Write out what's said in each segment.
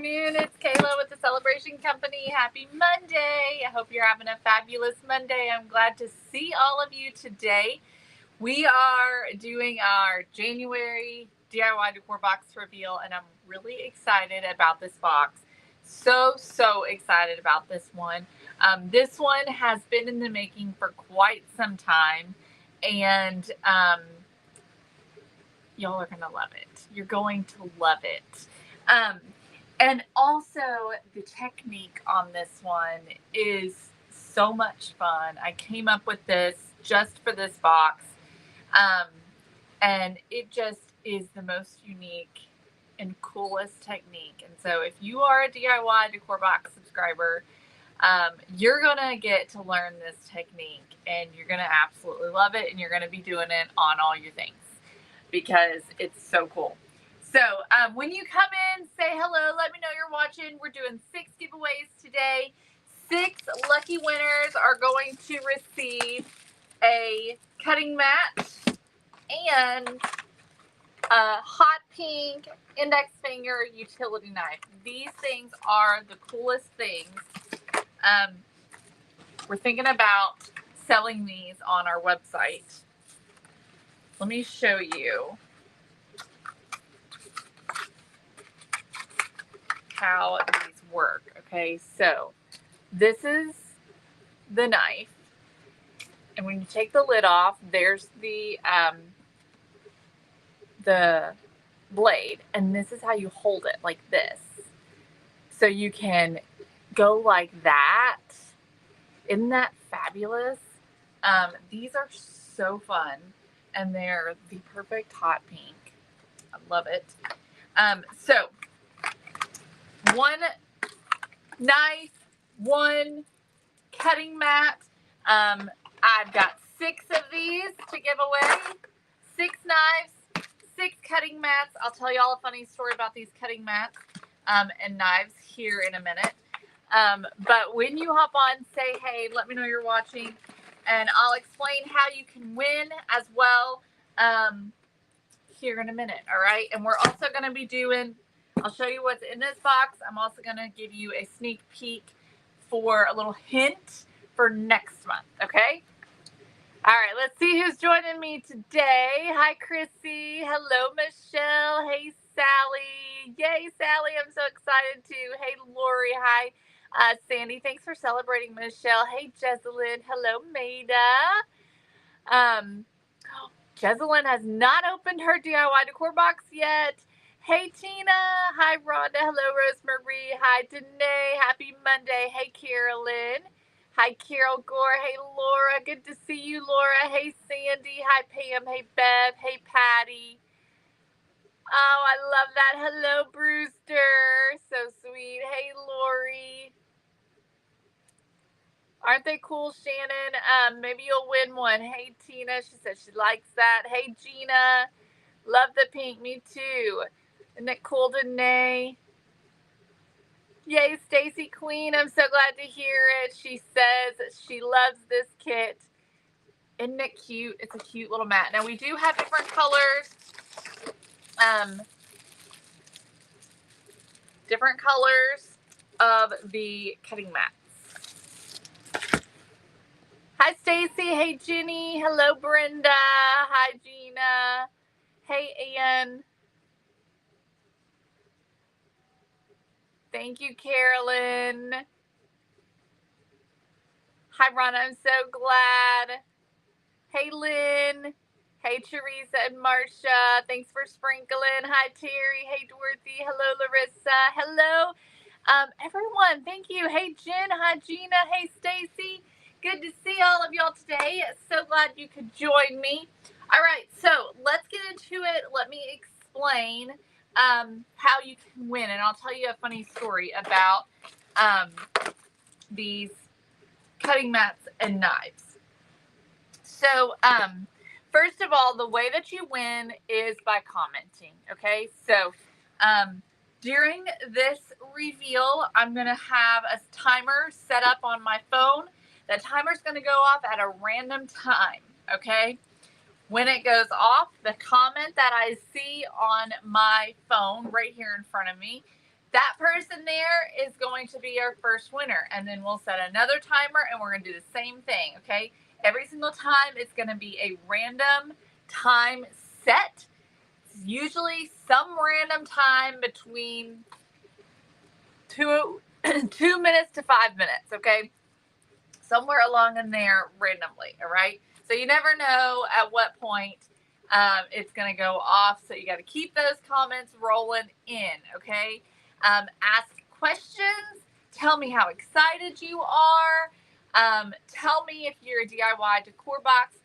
afternoon. It's Kayla with the Celebration Company. Happy Monday. I hope you're having a fabulous Monday. I'm glad to see all of you today. We are doing our January DIY decor box reveal, and I'm really excited about this box. So excited about this one. This one has been in the making for quite some time, and y'all are going to love it. You're going to love it. And also, the technique on this one is so much fun. I came up with this just for this box. And it just is the most unique and coolest technique. And so if you are a DIY Decor Box subscriber, you're going to get to learn this technique, and you're going to absolutely love it, and you're going to be doing it on all your things because it's so cool. So when you come in, say hello, let me know you're watching. We're doing 6 giveaways today. 6 lucky winners are going to receive a cutting mat and a hot pink index finger utility knife. These things are the coolest things. We're thinking about selling these on our website. Let me show you how these work. Okay, so this is the knife, and when you take the lid off, there's the blade, and this is how you hold it, like this. So you can go like that. Isn't that fabulous? These are so fun, and they're the perfect hot pink. I love it. So 1 knife, 1 cutting mat. I've got 6 of these to give away. 6 knives, 6 cutting mats. I'll tell you all a funny story about these cutting mats and knives here in a minute. But when you hop on, say hey, let me know you're watching, and I'll explain how you can win as well here in a minute, all right? And we're also going to be doing, I'll show you what's in this box. I'm also going to give you a sneak peek for a little hint for next month, okay? All right, let's see who's joining me today. Hi, Chrissy. Hello, Michelle. Hey, Sally. Yay, Sally. I'm so excited too. Hey, Lori. Hi, Sandy. Thanks for celebrating, Michelle. Hey, Jezelyn. Hello, Maida. Jezelyn has not opened her DIY decor box yet. Hey, Tina. Hi, Rhonda. Hello, Rosemary. Hi, Danae. Happy Monday. Hey, Carolyn. Hi, Carol Gore. Hey, Laura. Good to see you, Laura. Hey, Sandy. Hi, Pam. Hey, Bev. Hey, Patty. Oh, I love that. Hello, Brewster. So sweet. Hey, Lori. Aren't they cool, Shannon? Maybe you'll win one. Hey, Tina. She said she likes that. Hey, Gina. Love the pink. Me too. Isn't it cool, Danae? Yay, Stacy Queen. I'm so glad to hear it. She says she loves this kit. Isn't it cute? It's a cute little mat. Now, we do have different colors. Different colors of the cutting mats. Hi, Stacy. Hey, Jenny. Hello, Brenda. Hi, Gina. Hey, Ann. Thank you, Carolyn. Hi, Ronna. I'm so glad. Hey, Lynn. Hey, Teresa and Marcia. Thanks for sprinkling. Hi, Terry. Hey, Dorothy. Hello, Larissa. Hello, everyone. Thank you. Hey, Jen. Hi, Gina. Hey, Stacy. Good to see all of y'all today. So glad you could join me. All right, so let's get into it. Let me explain how you can win, and I'll tell you a funny story about these cutting mats and knives. So, first of all, the way that you win is by commenting, okay? So, during this reveal, I'm going to have a timer set up on my phone. The timer's going to go off at a random time, okay? When it goes off, the comment that I see on my phone right here in front of me, that person there is going to be our first winner. And then we'll set another timer and we're going to do the same thing, okay? Every single time it's going to be a random time set. It's usually some random time between 2 minutes to 5 minutes, okay? Somewhere along in there randomly, all right? So you never know at what point it's going to go off. So you got to keep those comments rolling in, okay? Ask questions. Tell me how excited you are. Tell me if you're a DIY decor box.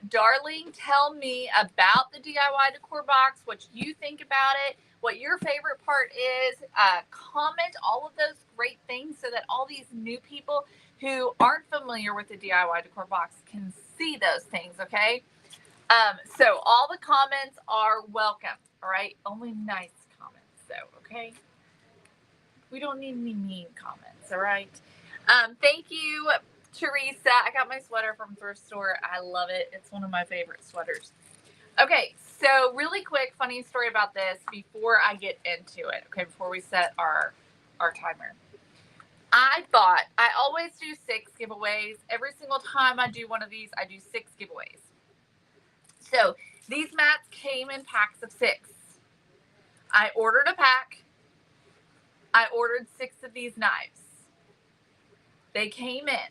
Darling, tell me about the DIY decor box, what you think about it, what your favorite part is. Comment all of those great things so that all these new people who aren't familiar with the DIY decor box can see those things, okay? So all the comments are welcome, all right? Only nice comments, though, okay? We don't need any mean comments, all right? Thank you, Teresa. I got my sweater from thrift store. I love it. It's one of my favorite sweaters. Okay, so really quick, funny story about this before I get into it, okay, before we set our timer. I thought I always do 6 giveaways. Every single time I do one of these, I do 6 giveaways. So these mats came in packs of 6. I ordered a pack. I ordered 6 of these knives. They came in.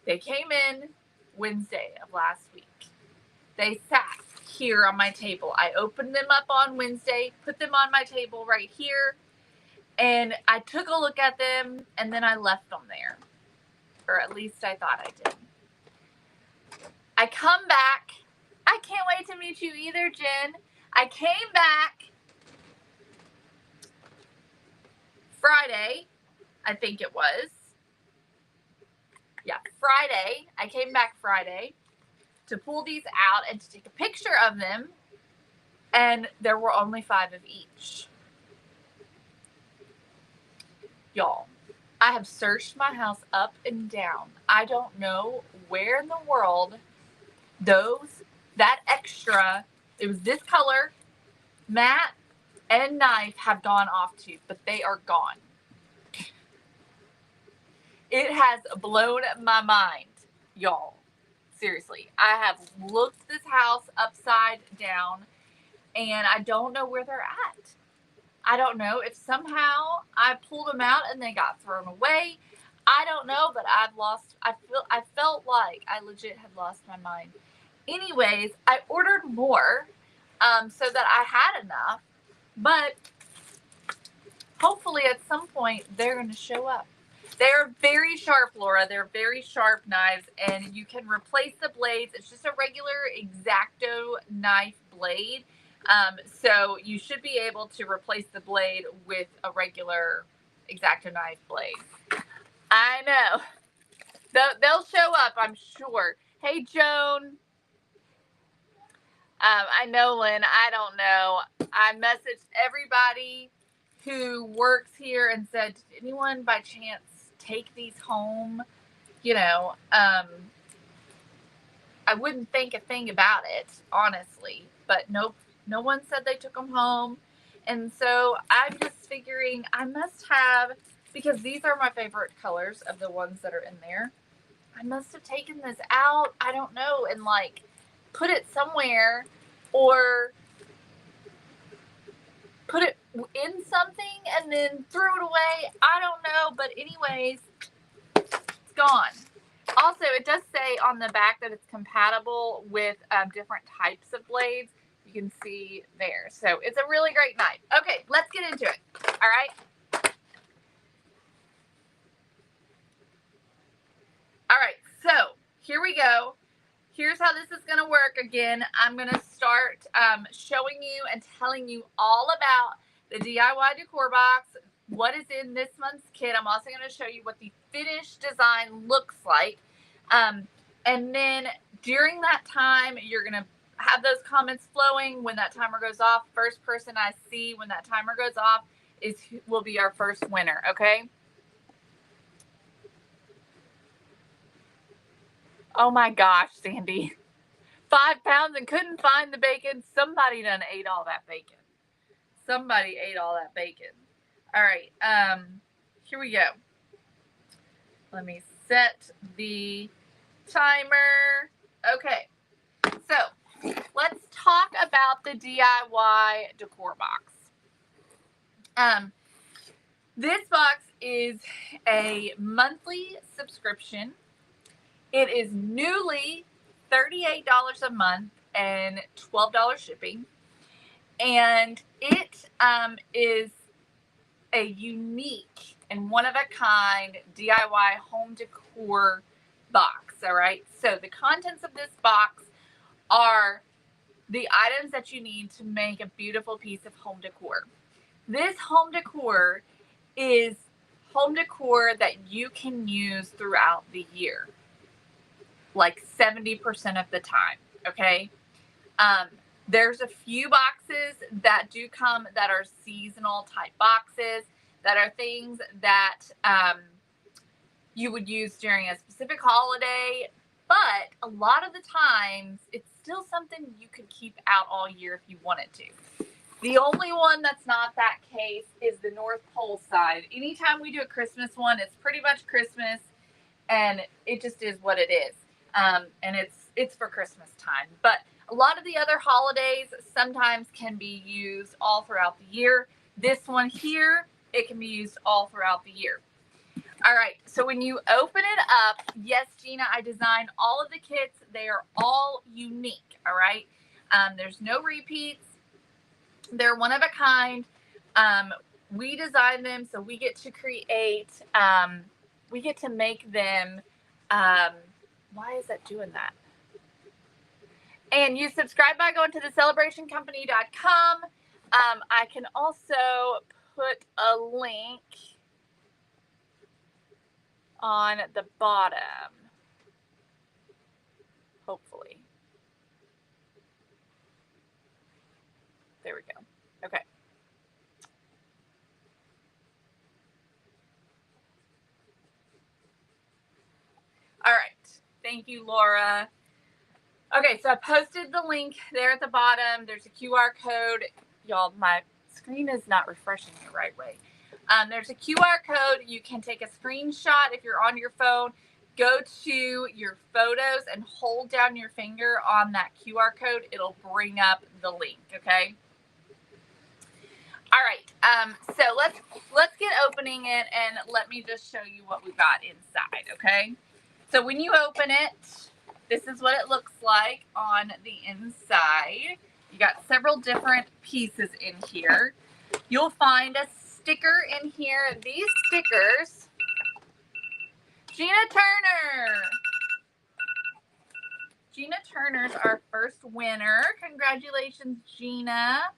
They came in Wednesday of last week. They sat here on my table. I opened them up on Wednesday, put them on my table right here, and I took a look at them, and then I left them there. Or at least I thought I did. I come back. I can't wait to meet you either, Jen. I came back Friday, I think it was. Yeah, Friday. I came back Friday to pull these out and to take a picture of them, and there were only 5 of each. Y'all, I have searched my house up and down. I don't know where in the world that extra, it was this color, mat and knife have gone off to, but they are gone. It has blown my mind, y'all. Seriously, I have looked this house upside down, and I don't know where they're at. I don't know if somehow I pulled them out and they got thrown away. I don't know, but I felt like I legit had lost my mind. Anyways, I ordered more so that I had enough, but hopefully at some point they're going to show up. They're very sharp, Laura. They're very sharp knives, and you can replace the blades. It's just a regular X-Acto knife blade. So you should be able to replace the blade with a regular X-Acto knife blade. I know. They'll show up, I'm sure. Hey, Joan. I know, Lynn. I don't know. I messaged everybody who works here and said, did anyone by chance take these home? You know, I wouldn't think a thing about it, honestly. But nope, no one said they took them home. And so I'm just figuring I must have, because these are my favorite colors of the ones that are in there, I must have taken this out, I don't know, and like put it somewhere or put it in something and then threw it away. I don't know, but anyways, it's gone. Also, it does say on the back that it's compatible with different types of blades. You can see there. So it's a really great knife. Okay, let's get into it. All right. All right, so here we go. Here's how this is going to work. Again, I'm going to start showing you and telling you all about the DIY decor box, what is in this month's kit. I'm also going to show you what the finished design looks like. And then during that time, you're going to have those comments flowing. When that timer goes off, first person I see when that timer goes off will be our first winner, okay? Oh my gosh, Sandy. 5 pounds and couldn't find the bacon. Somebody done ate all that bacon. Somebody ate all that bacon. All right, here we go. Let me set the timer. Okay, so let's talk about the DIY decor box. This box is a monthly subscription. It is newly $38 a month and $12 shipping. And it is a unique and one-of-a-kind DIY home decor box, all right? So the contents of this box are the items that you need to make a beautiful piece of home decor. This home decor is home decor that you can use throughout the year, like 70% of the time, okay? There's a few boxes that do come that are seasonal type boxes, that are things that you would use during a specific holiday, but a lot of the times it's still something you could keep out all year if you wanted to. The only one that's not that case is the North Pole side. Anytime we do a Christmas one, it's pretty much Christmas, and it just is what it is. And it's for Christmas time. But a lot of the other holidays sometimes can be used all throughout the year. This one here, it can be used all throughout the year. All right, so when you open it up, yes, Gina, I designed all of the kits. They are all unique, all right? There's no repeats. They're one of a kind. We designed them, so we get to create, we get to make them. Why is that doing that? And you subscribe by going to thecelebrationcompany.com. I can also put a link on the bottom, hopefully. There we go. Okay. All right. Thank you, Laura. Okay, so I posted the link there at the bottom. There's a QR code. Y'all, my screen is not refreshing the right way. There's a QR code. You can take a screenshot if you're on your phone. Go to your photos and hold down your finger on that QR code. It'll bring up the link, okay? All right, so let's get opening it, and let me just show you what we got inside, okay? So when you open it, this is what it looks like on the inside. You got several different pieces in here. You'll find a sticker in here. These stickers, Gina Turner. Gina Turner's our first winner. Congratulations, Gina.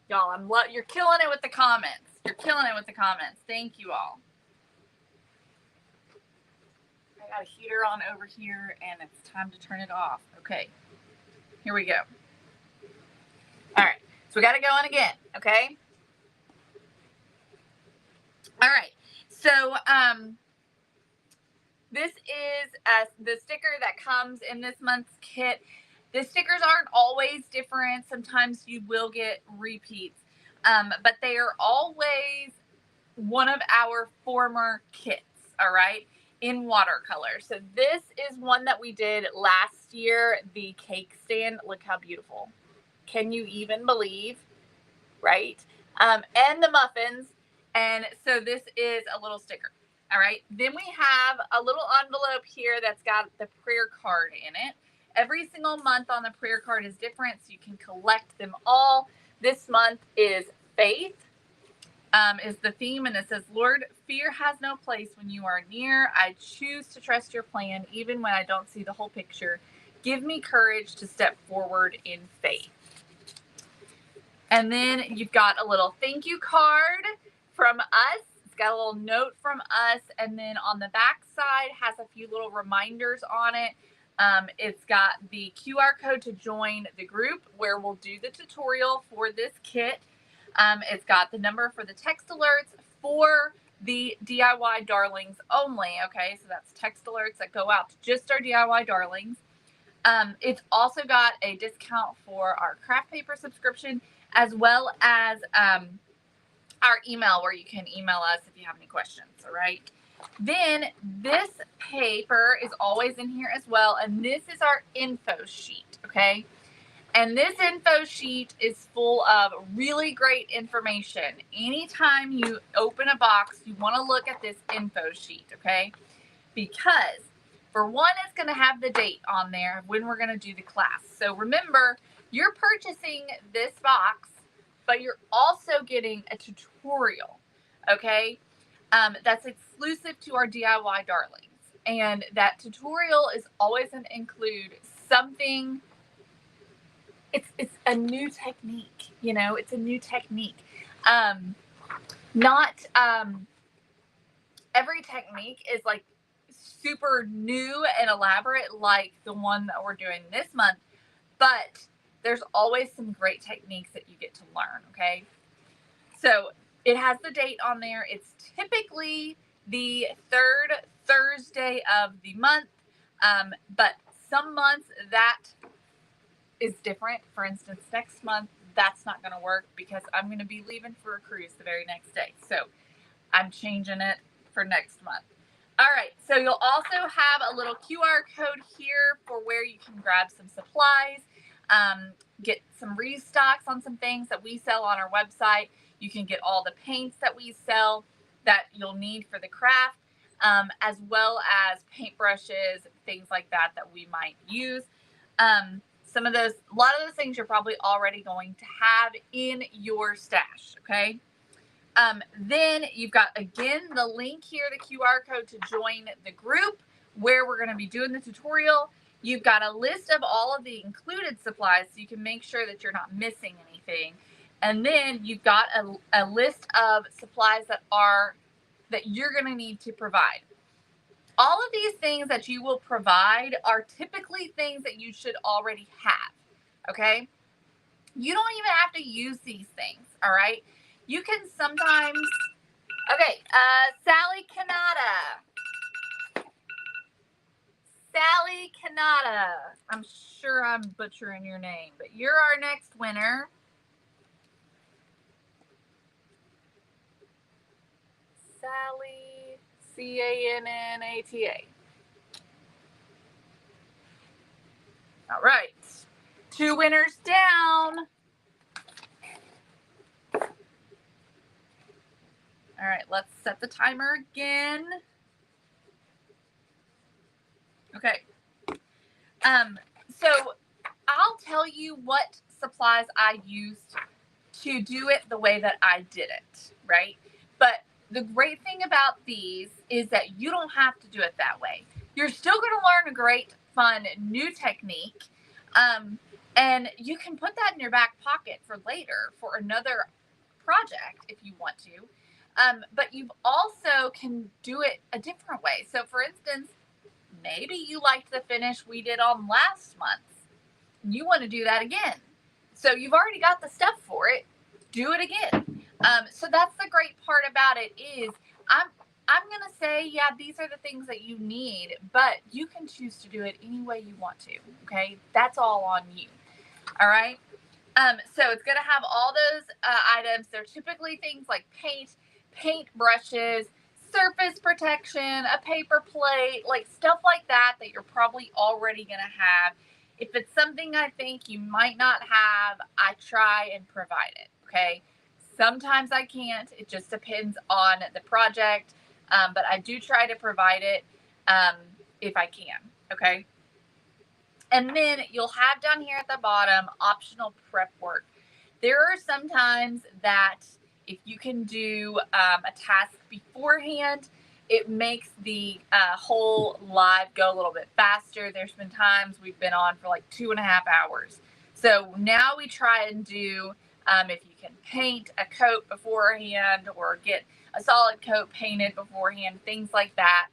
Y'all, you're killing it with the comments. You're killing it with the comments. Thank you all. I got a heater on over here, and it's time to turn it off. Okay, here we go. All right, so we got to go on again, okay? All right, so this is the sticker that comes in this month's kit. The stickers aren't always different. Sometimes you will get repeats, but they are always one of our former kits, all right, in watercolor. So this is one that we did last year, the cake stand. Look how beautiful. Can you even believe, right? And the muffins. And so this is a little sticker, all right? Then we have a little envelope here that's got the prayer card in it. Every single month on the prayer card is different, so you can collect them all. This month is faith, is the theme, and it says, Lord, fear has no place when you are near. I choose to trust your plan, even when I don't see the whole picture. Give me courage to step forward in faith. And then you've got a little thank you card from us. It's got a little note from us, and then on the back side has a few little reminders on it. It's got the QR code to join the group where we'll do the tutorial for this kit. It's got the number for the text alerts for the DIY darlings only. Okay, so that's text alerts that go out to just our DIY darlings. It's also got a discount for our craft paper subscription, as well as our email, where you can email us if you have any questions. All right. Then this paper is always in here as well, and this is our info sheet. Okay. And this info sheet is full of really great information. Anytime you open a box, you want to look at this info sheet, okay? Because for one, it's going to have the date on there when we're going to do the class. So remember, you're purchasing this box, but you're also getting a tutorial, okay? That's exclusive to our DIY darlings. And that tutorial is always going to include something. It's a new technique, you know, it's a new technique. Not every technique is like super new and elaborate like the one that we're doing this month, but there's always some great techniques that you get to learn, okay? So it has the date on there. It's typically the third Thursday of the month, but some months that is different. For instance, next month, that's not going to work because I'm going to be leaving for a cruise the very next day. So I'm changing it for next month. All right. So you'll also have a little QR code here for where you can grab some supplies, get some restocks on some things that we sell on our website. You can get all the paints that we sell that you'll need for the craft, as well as paintbrushes, things like that that we might use. A lot of those things you're probably already going to have in your stash, okay? Then you've got, again, the link here, the QR code to join the group where we're going to be doing the tutorial. You've got a list of all of the included supplies so you can make sure that you're not missing anything. And then you've got a list of supplies that you're going to need to provide. All of these things that you will provide are typically things that you should already have, okay? You don't even have to use these things, all right? You can sometimes, okay, Sally Canada. Sally Canada. I'm sure I'm butchering your name, but you're our next winner. Sally, Cannata. All right. 2 winners down. All right, let's set the timer again. Okay. So I'll tell you what supplies I used to do it the way that I did it, right? But the great thing about these is that you don't have to do it that way. You're still going to learn a great, fun, new technique. And you can put that in your back pocket for later for another project if you want to. But you also can do it a different way. So for instance, maybe you liked the finish we did on last month. You want to do that again. So you've already got the stuff for it. Do it again. So that's the great part about it is I'm going to say, yeah, these are the things that you need, but you can choose to do it any way you want to. Okay. That's all on you. All right. So it's going to have all those items. They're typically things like paint brushes, surface protection, a paper plate, like stuff like that you're probably already going to have. If it's something I think you might not have, I try and provide it, okay? Sometimes I can't. It just depends on the project, but I do try to provide it if I can, okay? And then you'll have down here at the bottom optional prep work. There are some times that if you can do a task beforehand, it makes the whole live go a little bit faster. There's been times we've been on for like 2.5 hours. So now we try and do, if you can paint a coat beforehand or get a solid coat painted beforehand, things like that,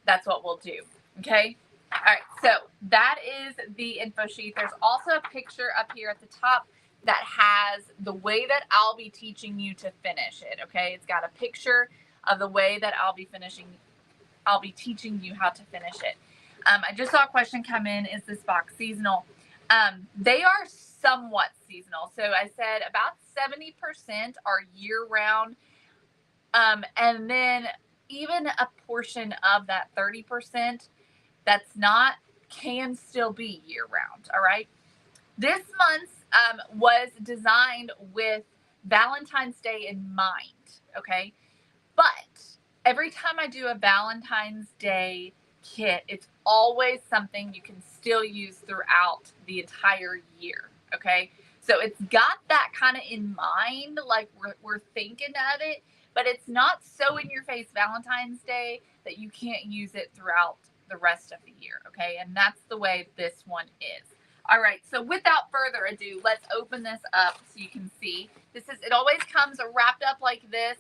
that's what we'll do, okay? All right, so that is the info sheet. There's also a picture up here at the top that has the way that I'll be teaching you to finish it. Okay, it's got a picture of the way that I'll be teaching you how to finish it. I just saw a question come in. Is this box seasonal? They are somewhat seasonal. So I said about 70% are year round. And then even a portion of that 30% that's not can still be year round. All right. This month's was designed with Valentine's Day in mind. Okay. But every time I do a Valentine's Day kit, it's always something you can still use throughout the entire year. Okay. So it's got that kind of in mind, like we're thinking of it, but it's not so in your face Valentine's Day that you can't use it throughout the rest of the year. Okay. And that's the way this one is. All right. So without further ado, let's open this up so you can see. It always comes wrapped up like this.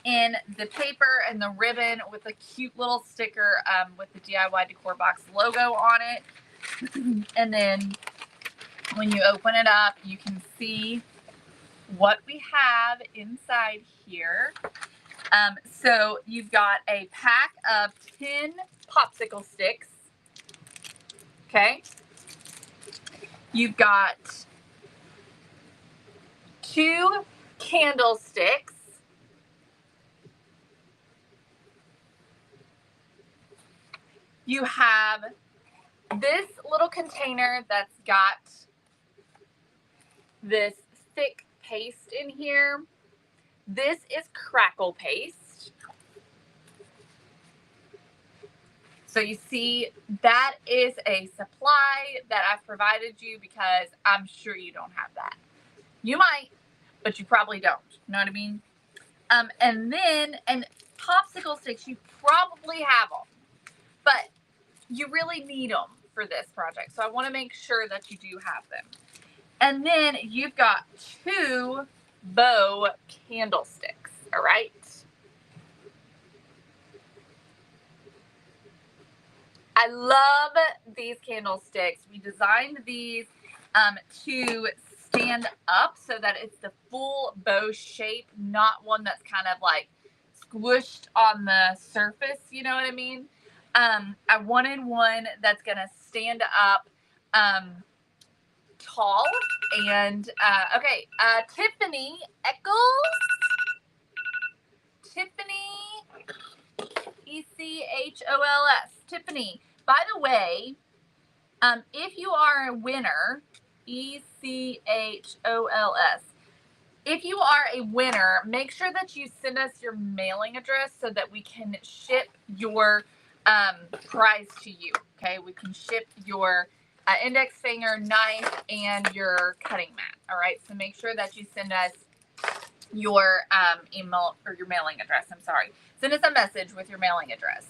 In the paper and the ribbon with a cute little sticker with the DIY Decor Box logo on it. And then when you open it up, you can see what we have inside here. So you've got a pack of 10 popsicle sticks. Okay. You've got 2 candlesticks. You have this little container that's got this thick paste in here. This is crackle paste. So you see, that is a supply that I've provided you because I'm sure you don't have that. You might, but you probably don't. You know what I mean? And popsicle sticks, you probably have them, but you really need them for this project. So I want to make sure that you do have them. And then you've got 2 bow candlesticks. All right. I love these candlesticks. We designed these to stand up so that it's the full bow shape, not one that's kind of like squished on the surface. You know what I mean? I wanted one that's going to stand up tall. And okay, Tiffany Eccles. Tiffany Echols. Tiffany, by the way, if you are a winner, Echols, if you are a winner, make sure that you send us your mailing address so that we can ship your prize to you. Okay, we can ship your index finger, knife, and your cutting mat. All right, so make sure that you send us your email or your mailing address. I'm sorry. Send us a message with your mailing address.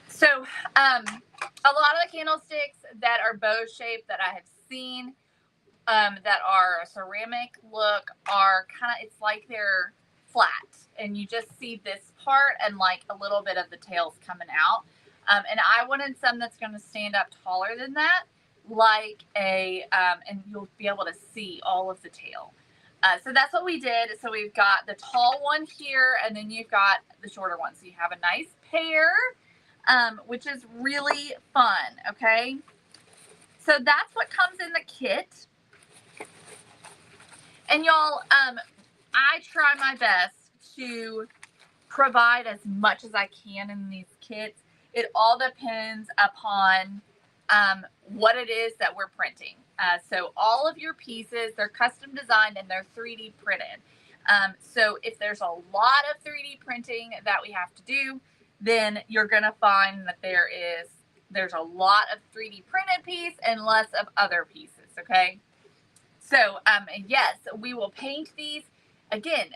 So a lot of the candlesticks that are bow shaped that I have seen that are a ceramic look are kind of, it's like they're flat and you just see this part and like a little bit of the tails coming out. And I wanted some that's going to stand up taller than that, like and you'll be able to see all of the tail. So that's what we did. So we've got the tall one here, and then you've got the shorter one. So you have a nice pair, which is really fun. Okay. So that's what comes in the kit. And y'all, I try my best to provide as much as I can in these kits. It all depends upon what it is that we're printing. So all of your pieces, they're custom designed and they're 3D printed. So if there's a lot of 3D printing that we have to do, then you're going to find that there's a lot of 3D printed piece and less of other pieces. Okay. So, yes, we will paint these. Again,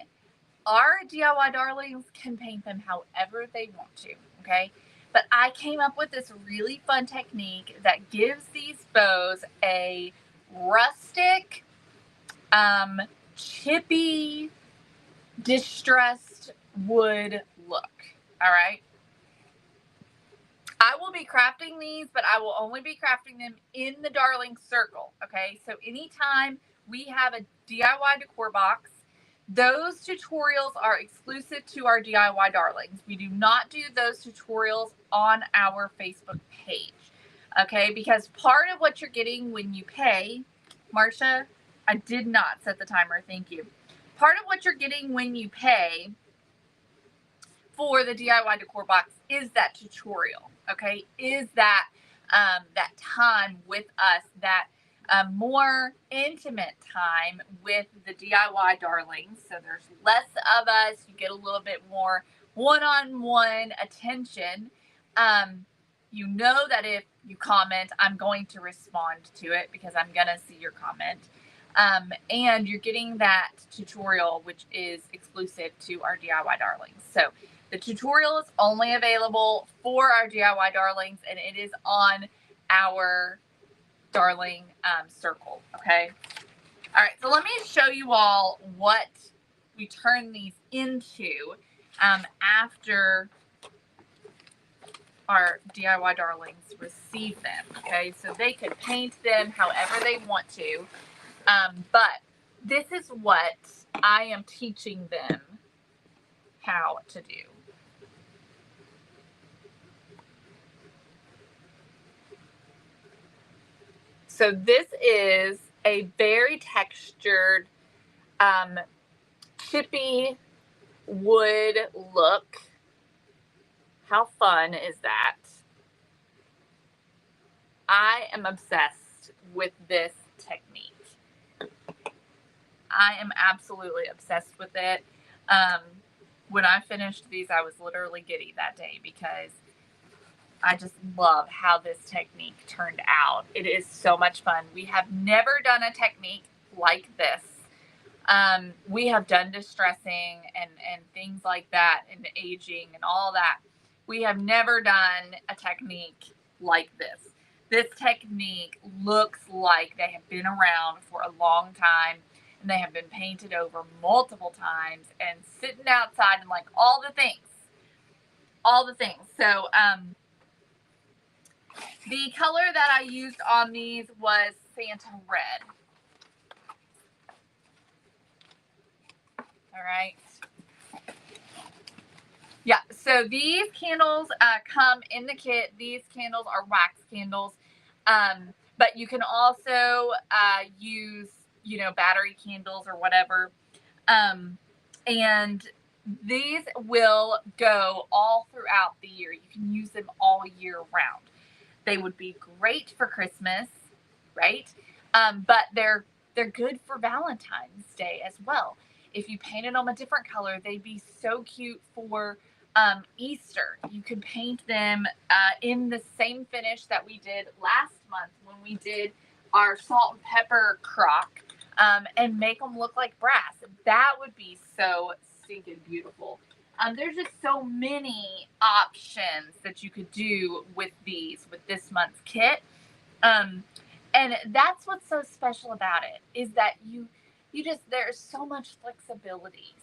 our DIY darlings can paint them however they want to, okay? But I came up with this really fun technique that gives these bows a rustic, chippy, distressed wood look, all right? I will be crafting these, but I will only be crafting them in the Darling Circle, okay? So anytime we have a DIY decor box, those tutorials are exclusive to our DIY Darlings. We do not do those tutorials on our Facebook page, okay? Because part of what you're getting when you pay, Marcia, I did not set the timer, thank you. Part of what you're getting when you pay for the DIY decor box is that tutorial, okay? Is that that time with us, that more intimate time with the DIY darlings. So there's less of us. You get a little bit more one-on-one attention. You know that if you comment, I'm going to respond to it because I'm going to see your comment. And you're getting that tutorial, which is exclusive to our DIY darlings. So the tutorial is only available for our DIY darlings, and it is on our darling circle, okay? All right, so let me show you all what we turn these into after our DIY darlings receive them, okay? So they can paint them however they want to, but this is what I am teaching them how to do. So this is a very textured, chippy wood look. How fun is that? I am obsessed with this technique. I am absolutely obsessed with it. When I finished these, I was literally giddy that day because I just love how this technique turned out. It is so much fun. We have never done a technique like this. We have done distressing and things like that, and aging and all that. We have never done a technique like this. This technique looks like they have been around for a long time, and they have been painted over multiple times and sitting outside and like all the things. So, the color that I used on these was Santa Red. All right. Yeah, so these candles come in the kit. These candles are wax candles, but you can also use, battery candles or whatever. And these will go all throughout the year. You can use them all year round. They would be great for Christmas, right? But they're good for Valentine's Day as well. If you painted them a different color, they'd be so cute for Easter. You could paint them in the same finish that we did last month when we did our salt and pepper crock, and make them look like brass. That would be so stinking beautiful. There's just so many options that you could do with this month's kit. And that's what's so special about it, is that there's so much flexibility.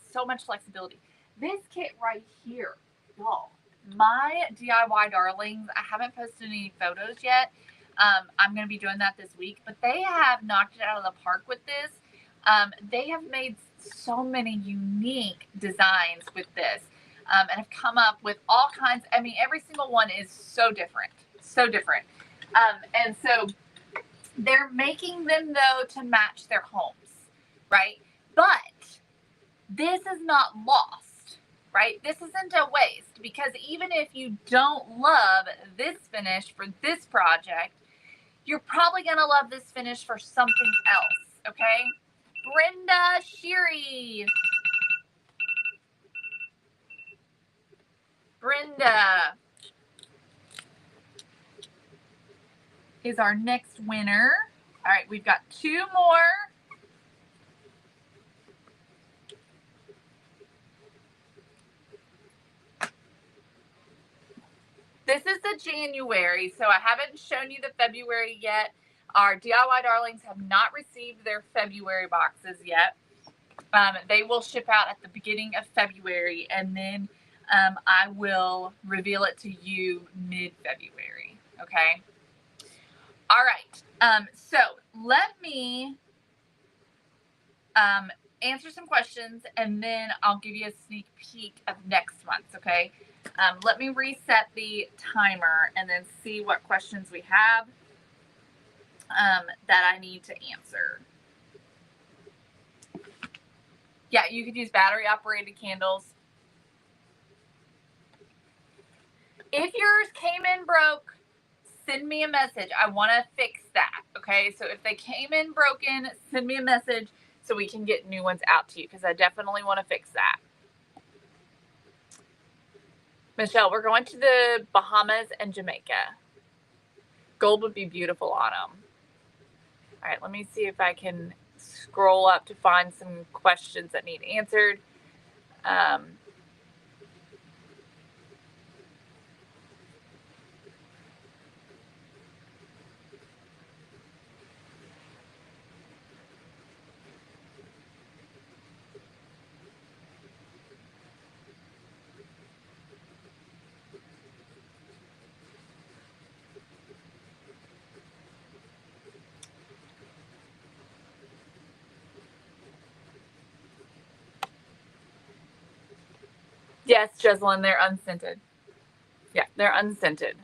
This kit right here, y'all, my DIY darlings, I haven't posted any photos yet. I'm going to be doing that this week, but they have knocked it out of the park with this. They have made so many unique designs with this, and have come up with all kinds. I mean, every single one is so different. And so they're making them, though, to match their homes, right? But this is not lost, right? This isn't a waste, because even if you don't love this finish for this project, you're probably going to love this finish for something else, okay? Brenda Sheary. Brenda is our next winner. All right, we've got 2 more. This is the January, so I haven't shown you the February yet. Our DIY darlings have not received their February boxes yet. They will ship out at the beginning of February, and then I will reveal it to you mid-February. Okay. All right. So let me answer some questions, and then I'll give you a sneak peek of next month. Okay. Let me reset the timer and then see what questions we have that I need to answer. Yeah, you could use battery operated candles. If yours came in broke, send me a message. I want to fix that. Okay. So if they came in broken, send me a message so we can get new ones out to you, because I definitely want to fix that. Michelle, we're going to the Bahamas and Jamaica. Gold would be beautiful on them. All right, let me see if I can scroll up to find some questions that need answered. Yes, Jeslyn, they're unscented. Yeah, they're unscented.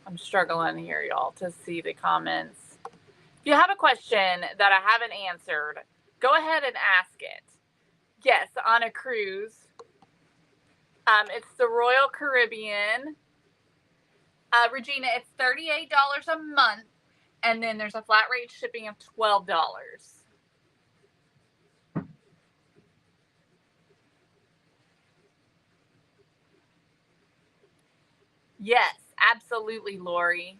I'm struggling here, y'all, to see the comments. If you have a question that I haven't answered, go ahead and ask it. Yes, on a cruise. It's the Royal Caribbean. Regina, it's $38 a month, and then there's a flat rate shipping of $12. Yes, absolutely, Lori.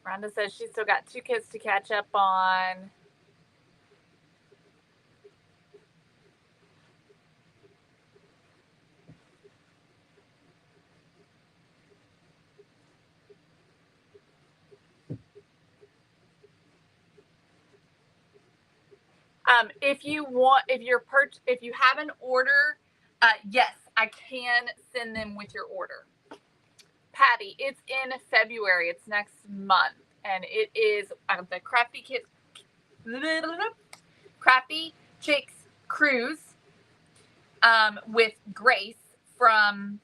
Rhonda says she's still got 2 kids to catch up on. If you have an order, yes, I can send them with your order. Patty, it's in February. It's next month, and it is the Crafty Chicks Cruise with Grace from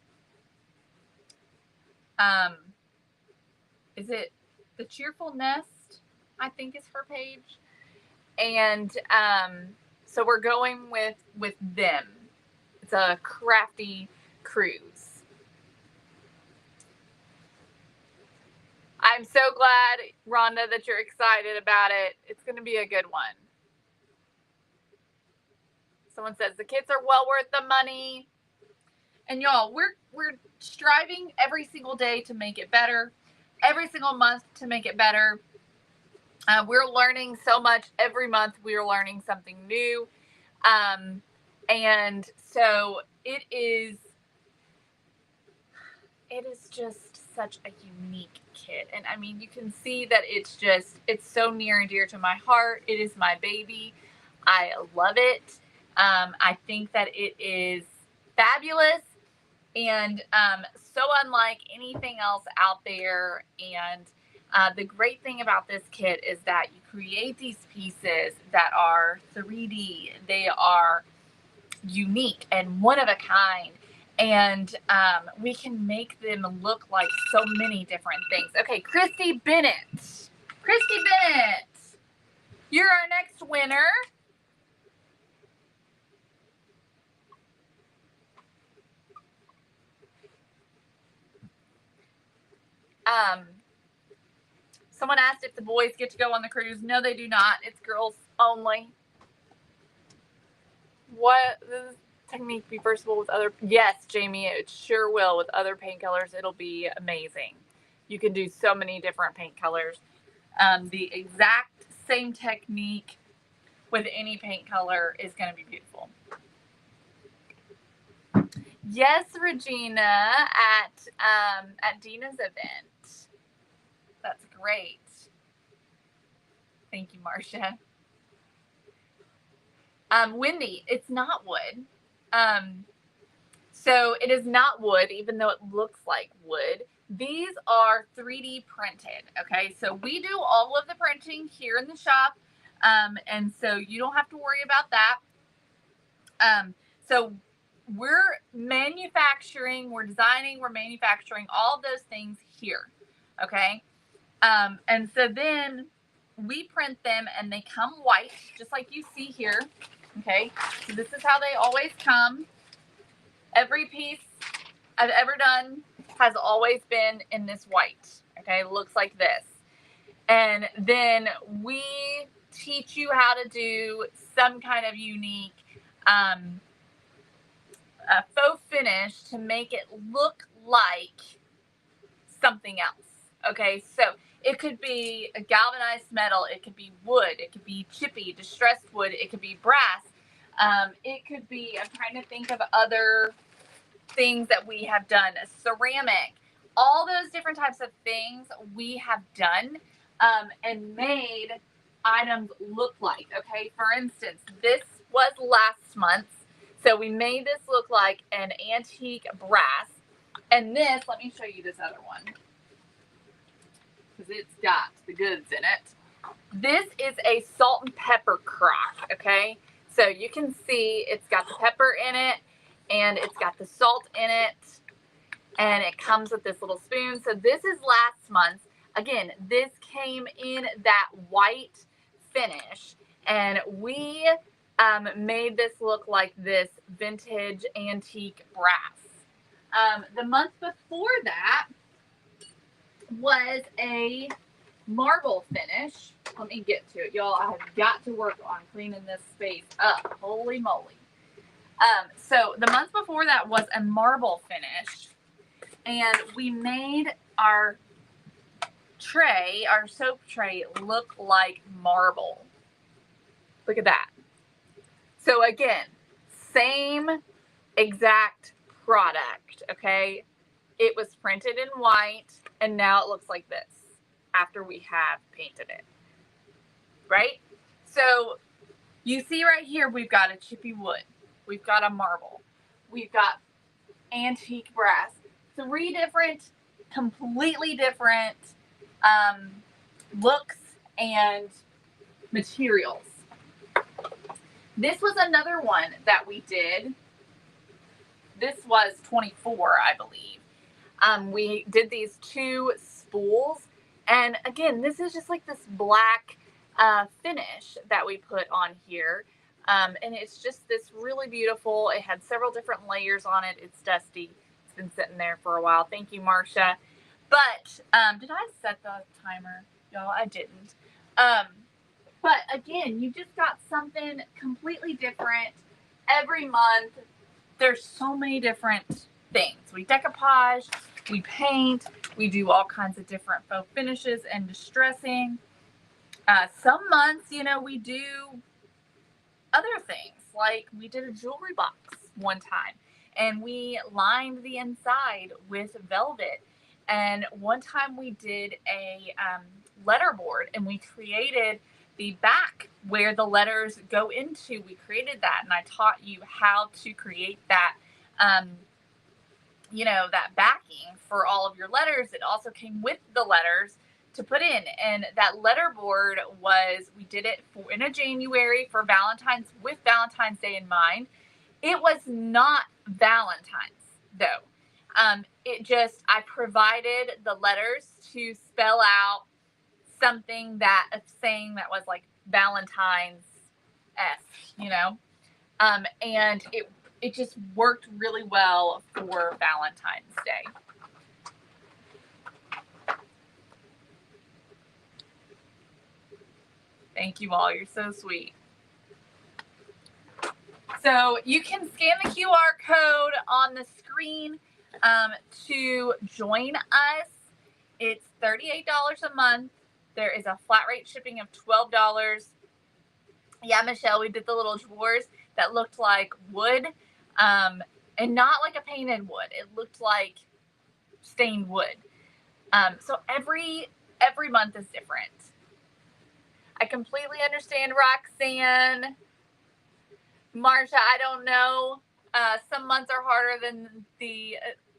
is it the Cheerful Nest? I think is her page. And so we're going with them. It's a crafty cruise. I'm so glad, Rhonda, that you're excited about it. It's going to be a good one. Someone says the kits are well worth the money. And y'all, we're striving every single day to make it better, every single month to make it better. We're learning so much every month. We're learning something new. And so it is just such a unique kit. And I mean, you can see that it's so near and dear to my heart. It is my baby. I love it. I think that it is fabulous and so unlike anything else out there. And the great thing about this kit is that you create these pieces that are 3D. They are unique and one of a kind. And we can make them look like so many different things. Okay, Christy Bennett. Christy Bennett, you're our next winner. Someone asked if the boys get to go on the cruise. No, they do not. It's girls only. What does this technique be versatile with other? Yes, Jamie, it sure will. With other paint colors, it'll be amazing. You can do so many different paint colors. The exact same technique with any paint color is going to be beautiful. Yes, Regina, at Dina's event. That's great. Thank you, Marcia. Wendy, it's not wood. So it is not wood, even though it looks like wood. These are 3D printed, okay? So we do all of the printing here in the shop, and so you don't have to worry about that. So we're manufacturing, we're designing, we're manufacturing all of those things here, okay? And so then we print them and they come white, just like you see here, okay? So this is how they always come. Every piece I've ever done has always been in this white, okay? It looks like this. And then we teach you how to do some kind of unique faux finish to make it look like something else. Okay, so it could be a galvanized metal, it could be wood, it could be chippy, distressed wood, it could be brass, it could be, I'm trying to think of other things that we have done, ceramic, all those different types of things we have done and made items look like. Okay, for instance, this was last month, so we made this look like an antique brass, and this, let me show you this other one because it's got the goods in it. This is a salt and pepper crock, okay? So you can see it's got the pepper in it and it's got the salt in it and it comes with this little spoon. So this is last month. Again, this came in that white finish and we made this look like this vintage antique brass. The month before that was a marble finish. Let me get to it, y'all. I have got to work on cleaning this space up. Holy moly. So the month before that was a marble finish, and we made our tray, our soap tray, look like marble. Look at that. So again, same exact product, okay? It was printed in white, and now it looks like this after we have painted it, right? So you see right here, we've got a chippy wood, we've got a marble, we've got antique brass, 3 different, completely different looks and materials. This was another one that we did. This was 24, I believe. We did these 2 spools, and again, this is just like this black finish that we put on here, and it's just this really beautiful. It had several different layers on it. It's dusty. It's been sitting there for a while. Thank you, Marcia. But did I set the timer, y'all? I didn't. But again, you just got something completely different every month. There's so many different things. We decoupage, we paint, we do all kinds of different faux finishes and distressing. Some months, you know, we do other things. Like we did a jewelry box one time and we lined the inside with velvet. And one time we did a letterboard and we created the back where the letters go into. We created that and I taught you how to create that you know, that backing for all of your letters. It also came with the letters to put in, and that letterboard was, we did it in a January for Valentine's, with Valentine's Day in mind. It was not Valentine's though. It just, I provided the letters to spell out something, that a saying that was like Valentine's S, you know, and it just worked really well for Valentine's Day. Thank you all. You're so sweet. So you can scan the QR code on the screen to join us. It's $38 a month. There is a flat rate shipping of $12. Yeah, Michelle, we did the little drawers that looked like wood, and not like a painted wood. It looked like stained wood. So every every month is different. I completely understand, Roxanne. Marsha, I don't know. Some months are harder than the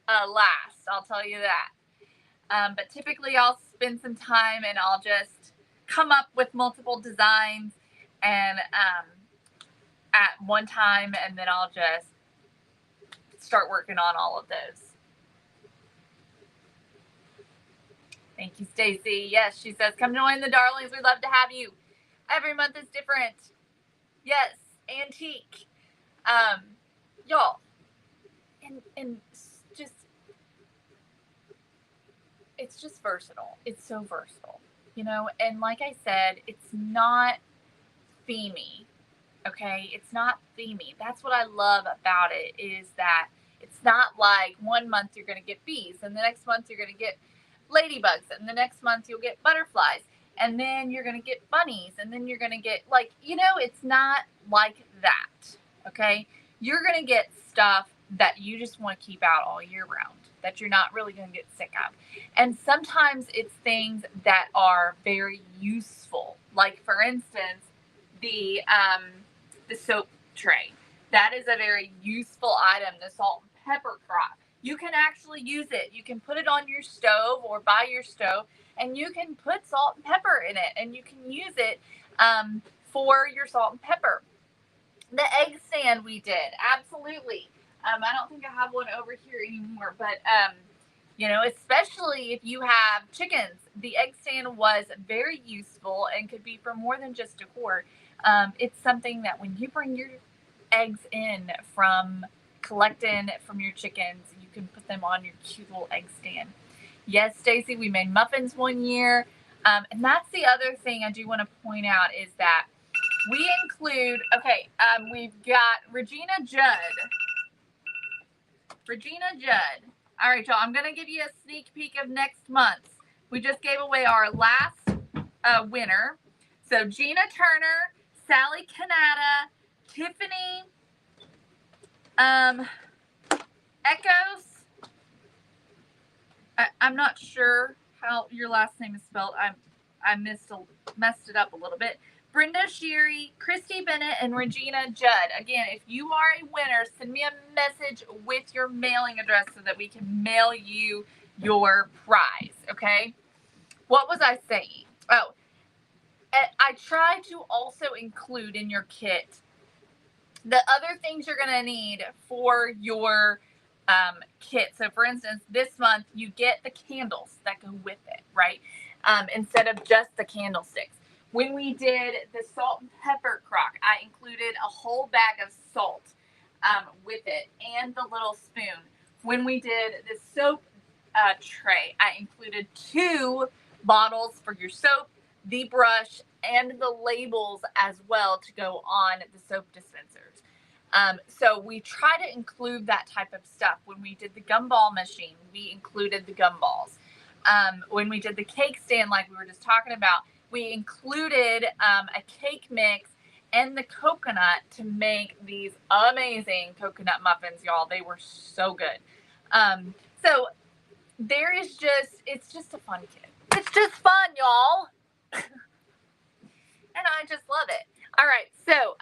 last, I'll tell you that. But typically I'll spend some time and I'll just come up with multiple designs and at one time, and then I'll just start working on all of those. Thank you, Stacy. Yes, she says, come join the darlings. We'd love to have you. Every month is different. Yes, antique. Y'all. And just, it's just versatile. It's so versatile, you know? And like I said, it's not themey. Okay, it's not themey. That's what I love about it, is that it's not like one month you're going to get bees, and the next month you're going to get ladybugs, and the next month you'll get butterflies, and then you're going to get bunnies, and then you're going to get, like, you know, it's not like that. Okay, you're going to get stuff that you just want to keep out all year round, that you're not really going to get sick of. And sometimes it's things that are very useful, like for instance the soap tray. That is a very useful item, the salt and pepper crock. You can actually use it. You can put it on your stove or by your stove, and you can put salt and pepper in it, and you can use it for your salt and pepper. The egg stand we did, absolutely. I don't think I have one over here anymore, but you know, especially if you have chickens, the egg stand was very useful and could be for more than just decor. It's something that when you bring your eggs in from collecting from your chickens, you can put them on your cute little egg stand. Yes, Stacy, we made muffins one year. And that's the other thing I do want to point out, is that we include, we've got Regina Judd. All right, y'all, I'm going to give you a sneak peek of next month. We just gave away our last winner. So Gina Turner, Sally Canada, Tiffany, Echoes. I'm not sure how your last name is spelled. I messed it up a little bit. Brenda Sheary, Christy Bennett, and Regina Judd. Again, if you are a winner, send me a message with your mailing address so that we can mail you your prize, okay? What was I saying? Oh, I try to also include in your kit the other things you're going to need for your kit. So, for instance, this month you get the candles that go with it, right? Instead of just the candlesticks. When we did the salt and pepper crock, I included a whole bag of salt with it and the little spoon. When we did the soap tray, I included 2 bottles for your soap, the brush, and the labels as well to go on the soap dispensers. So we try to include that type of stuff. When we did the gumball machine, we included the gumballs. When we did the cake stand, like we were just talking about, we included a cake mix and the coconut to make these amazing coconut muffins, y'all. They were so good. So there is it's just a fun kit. It's just fun, y'all. And I just love it. All right, so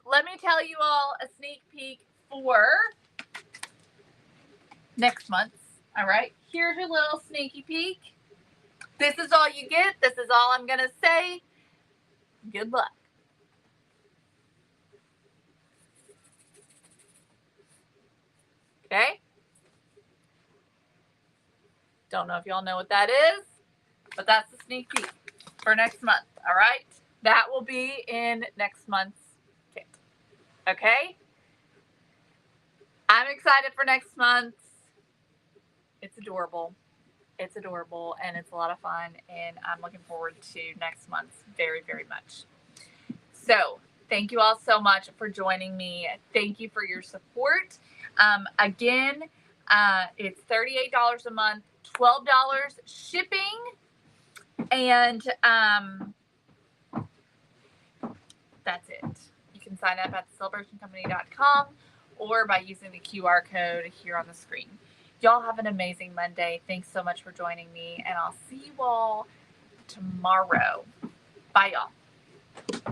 let me tell you all a sneak peek for next month. All right, here's your little sneaky peek. This is all you get. This is all I'm going to say. Good luck. Okay? Don't know if y'all know what that is, but that's the sneak peek for next month. All right? That will be in next month's kit. Okay? I'm excited for next month. It's adorable. It's adorable, and it's a lot of fun, and I'm looking forward to next month's very, very much. So thank you all so much for joining me. Thank you for your support. Again, it's $38 a month, $12 shipping, and that's it. You can sign up at thecelebrationcompany.com or by using the QR code here on the screen. Y'all have an amazing Monday. Thanks so much for joining me, and I'll see you all tomorrow. Bye, y'all.